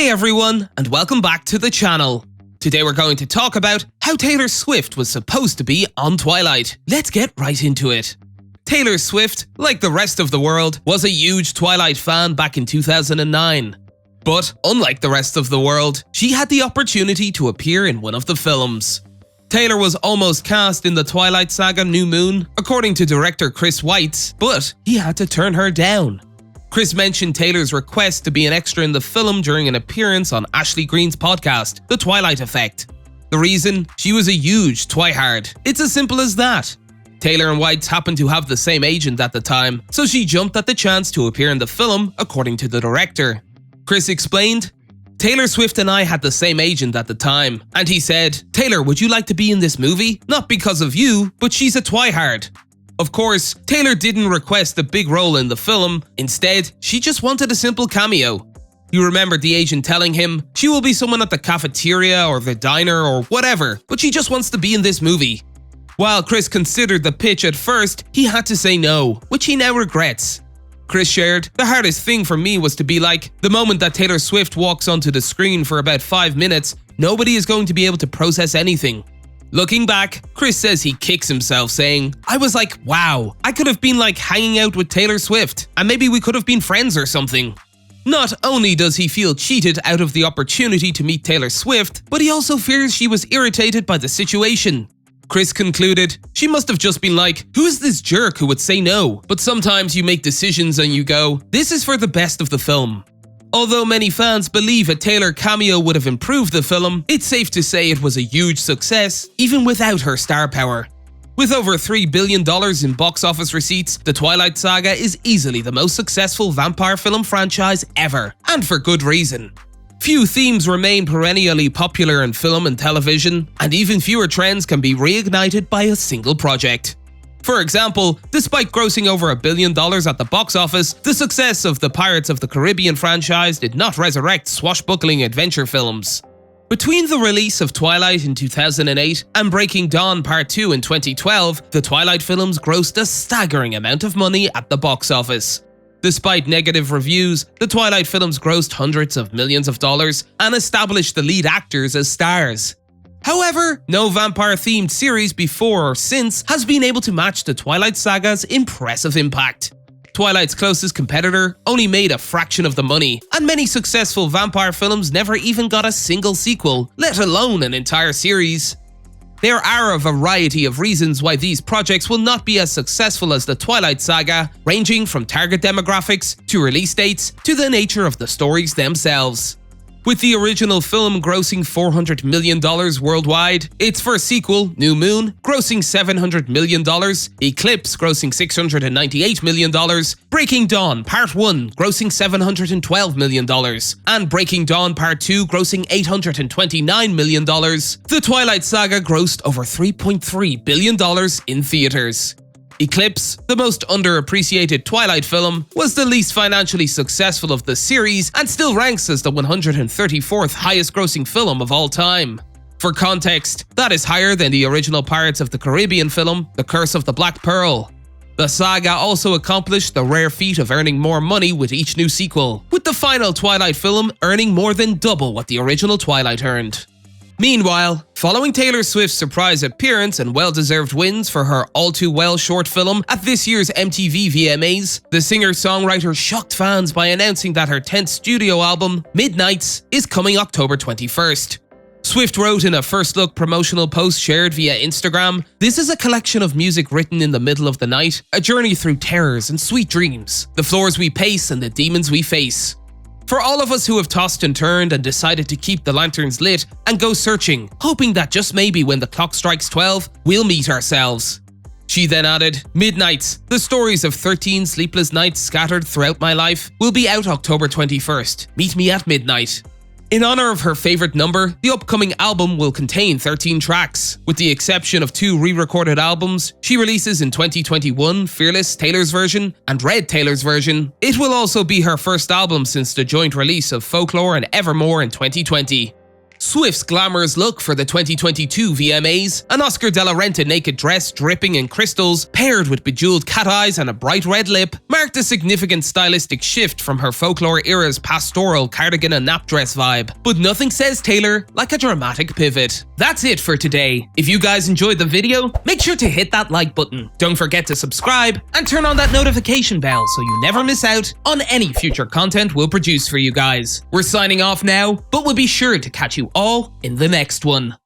Hey everyone, and welcome back to the channel. Today we're going to talk about how Taylor Swift was supposed to be on Twilight. Let's get right into it. Taylor Swift, like the rest of the world, was a huge Twilight fan back in 2009. But unlike the rest of the world, she had the opportunity to appear in one of the films. Taylor was almost cast in the Twilight Saga New Moon, according to director Chris Weitz, but he had to turn her down. Chris mentioned Taylor's request to be an extra in the film during an appearance on Ashley Greene's podcast, The Twilight Effect. The reason? She was a huge twihard. It's as simple as that. Taylor and Weitz happened to have the same agent at the time, so she jumped at the chance to appear in the film, according to the director. Chris explained, "Taylor Swift and I had the same agent at the time, and he said, 'Taylor, would you like to be in this movie? Not because of you, but she's a twihard.' Of course, Taylor didn't request a big role in the film. Instead, she just wanted a simple cameo. You remember the agent telling him, she will be someone at the cafeteria or the diner or whatever, but she just wants to be in this movie." While Chris considered the pitch at first, he had to say no, which he now regrets. Chris shared, "The hardest thing for me was to be like, the moment that Taylor Swift walks onto the screen for about 5 minutes, nobody is going to be able to process anything." Looking back, Chris says he kicks himself saying, "I was like, wow, I could have been like hanging out with Taylor Swift, and maybe we could have been friends or something." Not only does he feel cheated out of the opportunity to meet Taylor Swift, but he also fears she was irritated by the situation. Chris concluded, "She must have just been like, who is this jerk who would say no? But sometimes you make decisions and you go, this is for the best of the film." Although many fans believe a Taylor cameo would have improved the film, it's safe to say it was a huge success, even without her star power. With over $3 billion in box office receipts, the Twilight Saga is easily the most successful vampire film franchise ever, and for good reason. Few themes remain perennially popular in film and television, and even fewer trends can be reignited by a single project. For example, despite grossing over $1 billion at the box office, the success of the Pirates of the Caribbean franchise did not resurrect swashbuckling adventure films. Between the release of Twilight in 2008 and Breaking Dawn Part 2 in 2012, the Twilight films grossed a staggering amount of money at the box office. Despite negative reviews, the Twilight films grossed hundreds of millions of dollars and established the lead actors as stars. However, no vampire-themed series before or since has been able to match the Twilight Saga's impressive impact. Twilight's closest competitor only made a fraction of the money, and many successful vampire films never even got a single sequel, let alone an entire series. There are a variety of reasons why these projects will not be as successful as the Twilight Saga, ranging from target demographics, to release dates, to the nature of the stories themselves. With the original film grossing $400 million worldwide, its first sequel, New Moon, grossing $700 million, Eclipse grossing $698 million, Breaking Dawn Part 1 grossing $712 million, and Breaking Dawn Part 2 grossing $829 million, the Twilight Saga grossed over $3.3 billion in theaters. Eclipse, the most underappreciated Twilight film, was the least financially successful of the series and still ranks as the 134th highest grossing film of all time. For context, that is higher than the original Pirates of the Caribbean film, The Curse of the Black Pearl. The saga also accomplished the rare feat of earning more money with each new sequel, with the final Twilight film earning more than double what the original Twilight earned. Meanwhile, following Taylor Swift's surprise appearance and well-deserved wins for her All Too Well short film at this year's MTV VMAs, the singer-songwriter shocked fans by announcing that her 10th studio album, Midnights, is coming October 21st. Swift wrote in a first-look promotional post shared via Instagram, "This is a collection of music written in the middle of the night, a journey through terrors and sweet dreams, the floors we pace and the demons we face. For all of us who have tossed and turned and decided to keep the lanterns lit and go searching, hoping that just maybe when the clock strikes 12, we'll meet ourselves." She then added, "Midnights, the stories of 13 sleepless nights scattered throughout my life, will be out October 21st. Meet me at midnight." In honor of her favorite number, the upcoming album will contain 13 tracks. With the exception of 2 re-recorded albums, she releases in 2021 Fearless Taylor's version and Red Taylor's version. It will also be her first album since the joint release of Folklore and Evermore in 2020. Swift's glamorous look for the 2022 VMAs, an Oscar de la Renta naked dress dripping in crystals, paired with bejeweled cat eyes and a bright red lip, marked a significant stylistic shift from her folklore era's pastoral cardigan and nap dress vibe. But nothing says Taylor like a dramatic pivot. That's it for today. If you guys enjoyed the video, make sure to hit that like button. Don't forget to subscribe and turn on that notification bell so you never miss out on any future content we'll produce for you guys. We're signing off now, but we'll be sure to catch you all in the next one.